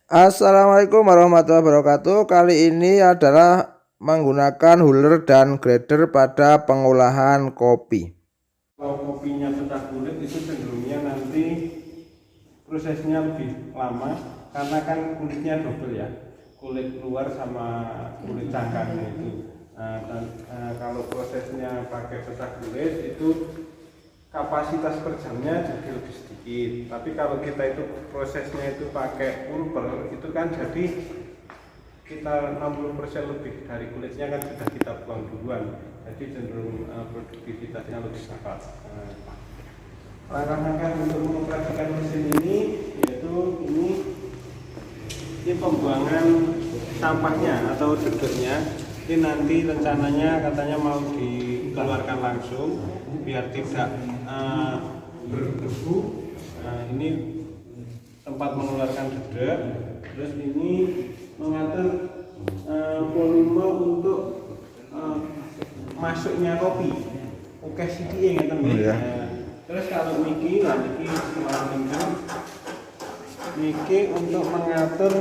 Assalamualaikum warahmatullahi wabarakatuh. Kali ini adalah menggunakan huller dan grader pada pengolahan kopi. Kalau kopinya pecah kulit itu cenderungnya nanti prosesnya lebih lama karena kan kulitnya double ya, kulit luar sama kulit cangkangnya itu. Kalau prosesnya pakai pecah kulit itu kapasitas per jamnya jadi lebih sedikit, tapi kalau kita itu prosesnya itu pakai pulper itu kan jadi kita 60% lebih dari kulitnya kan sudah kita buang duluan, jadi cenderung produktivitasnya lebih cepat. Langkah-langkah untuk mengoperasikan mesin ini yaitu ini pembuangan sampahnya atau dedeknya. Ini nanti rencananya katanya mau dikeluarkan langsung biar tidak berdebu. Ini tempat mengeluarkan dedek. Terus ini mengatur volume untuk masuknya kopi. Oke siki ngeten nggih. Terus kalau niki untuk mengatur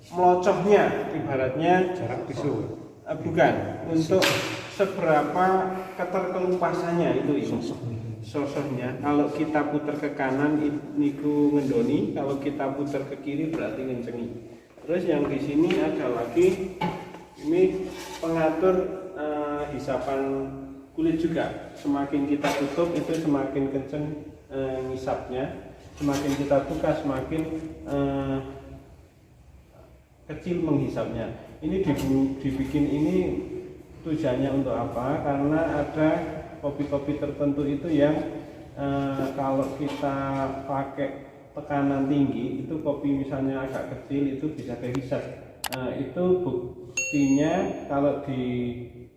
melocohnya, ibaratnya jarak pisau. Bukan, untuk seberapa keterkelupasannya itu sosoknya. Kalau kita putar ke kanan niku ngendoni, kalau kita putar ke kiri berarti ngencengi. Terus yang di sini ada lagi ini pengatur hisapan kulit juga. Semakin kita tutup itu semakin kenceng ngisapnya, semakin kita buka semakin kecil menghisapnya. Ini dibikin ini tujuannya untuk apa? Karena ada kopi-kopi tertentu itu yang kalau kita pakai tekanan tinggi itu kopi misalnya agak kecil itu bisa kehisap. Itu buktinya kalau di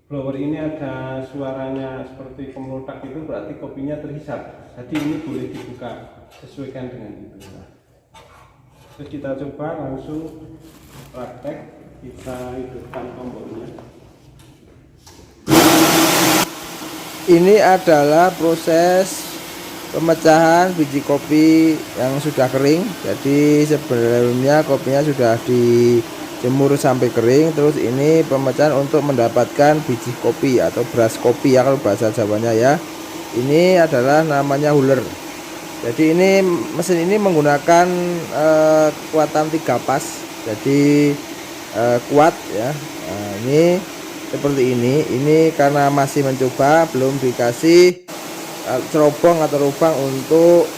blower ini ada suaranya seperti kemelotak itu berarti kopinya terhisap. Jadi ini boleh dibuka, sesuaikan dengan itu. Terus kita coba langsung praktek, kita hidupkan tombolnya. Ini adalah proses pemecahan biji kopi yang sudah kering. Jadi sebelumnya kopinya sudah dijemur sampai kering. Terus ini pemecahan untuk mendapatkan biji kopi atau beras kopi ya kalau bahasa Jawanya ya. Ini adalah namanya huller. Jadi ini mesin ini menggunakan kekuatan 3 pas. Jadi kuat ya. Ini seperti ini karena masih mencoba, belum dikasih cerobong atau lubang untuk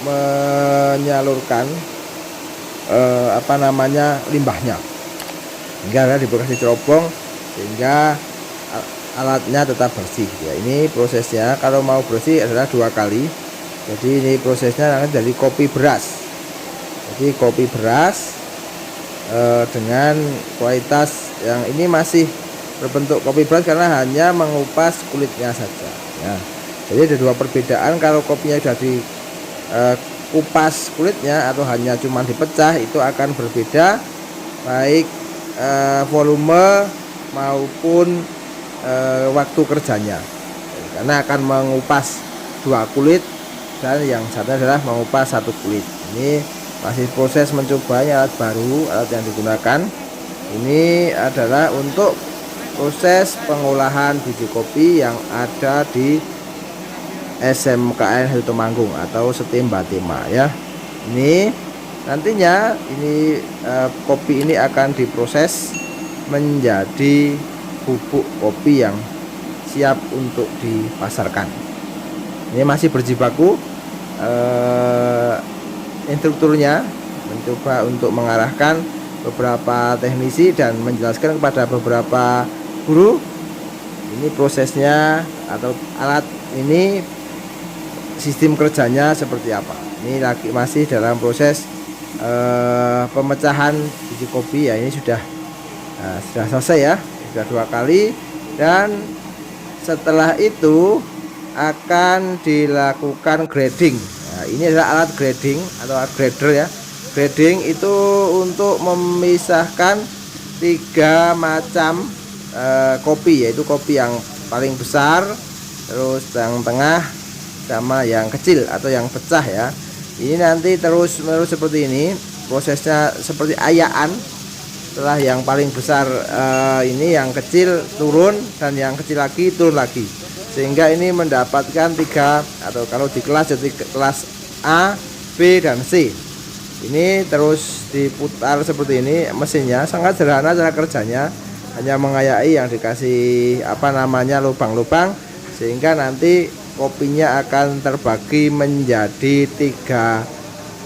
menyalurkan limbahnya. Hingga dikasih cerobong sehingga alatnya tetap bersih ya. Ini prosesnya, kalau mau bersih adalah 2 kali. Jadi ini prosesnya akan jadi kopi beras. Jadi kopi beras dengan kualitas yang ini masih berbentuk kopi beras karena hanya mengupas kulitnya saja ya. Jadi ada 2 perbedaan, kalau kopinya sudah dikupas kulitnya atau hanya cuma dipecah itu akan berbeda baik volume maupun waktu kerjanya, karena akan mengupas 2 kulit dan yang satu adalah mengupas 1 kulit. Ini masih proses mencobanya alat baru, alat yang digunakan ini adalah untuk proses pengolahan biji kopi yang ada di SMKN Heru Temanggung atau Setim Batima ya. Ini nantinya kopi ini akan diproses menjadi bubuk kopi yang siap untuk dipasarkan. Ini masih berjibaku instrukturnya mencoba untuk mengarahkan beberapa teknisi dan menjelaskan kepada beberapa guru ini prosesnya atau alat ini sistem kerjanya seperti apa. Ini lagi masih dalam proses pemecahan biji kopi ya. Ini sudah selesai ya, sudah 2 kali, dan setelah itu akan dilakukan grading. Nah, ini adalah alat grading atau alat grader ya. Grading itu untuk memisahkan 3 macam kopi, yaitu kopi yang paling besar, terus yang tengah, sama yang kecil atau yang pecah ya. Ini nanti terus menerus seperti ini, prosesnya seperti ayaan. Setelah yang paling besar ini yang kecil turun, dan yang kecil lagi turun lagi, sehingga ini mendapatkan 3, atau kalau di kelas jadi kelas A, B, dan C. Ini terus diputar seperti ini, mesinnya sangat sederhana cara kerjanya, hanya mengayai yang dikasih lubang-lubang, sehingga nanti kopinya akan terbagi menjadi 3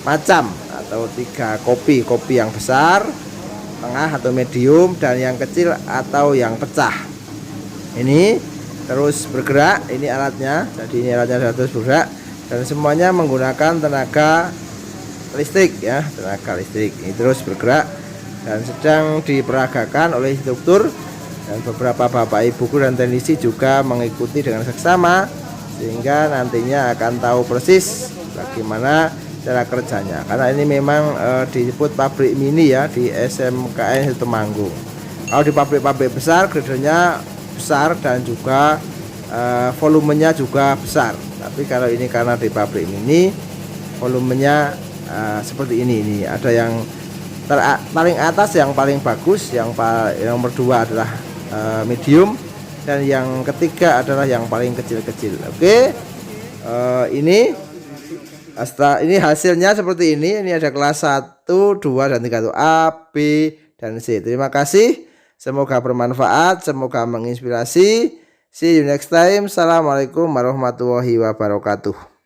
macam atau 3 kopi yang besar, tengah atau medium, dan yang kecil atau yang pecah. Ini terus bergerak, ini alatnya, jadi ini alatnya terus bergerak, dan semuanya menggunakan tenaga listrik ya, tenaga listrik. Ini terus bergerak dan sedang diperagakan oleh instruktur, dan beberapa bapak ibu guru dan teknisi juga mengikuti dengan seksama, sehingga nantinya akan tahu persis bagaimana cara kerjanya. Karena ini memang disebut pabrik mini ya di SMKN Temanggung. Kalau di pabrik-pabrik besar gradernya besar dan juga volumenya juga besar. Tapi kalau ini karena di pabrik mini, volumenya seperti ini ada yang paling atas yang paling bagus, yang nomor 2 adalah medium, dan yang ketiga adalah yang paling kecil-kecil. Oke, ini hasilnya seperti ini. Ini ada kelas 1, 2, dan 3 tuh, A, B, dan C. Terima kasih, semoga bermanfaat, semoga menginspirasi. See you next time. Assalamualaikum warahmatullahi wabarakatuh.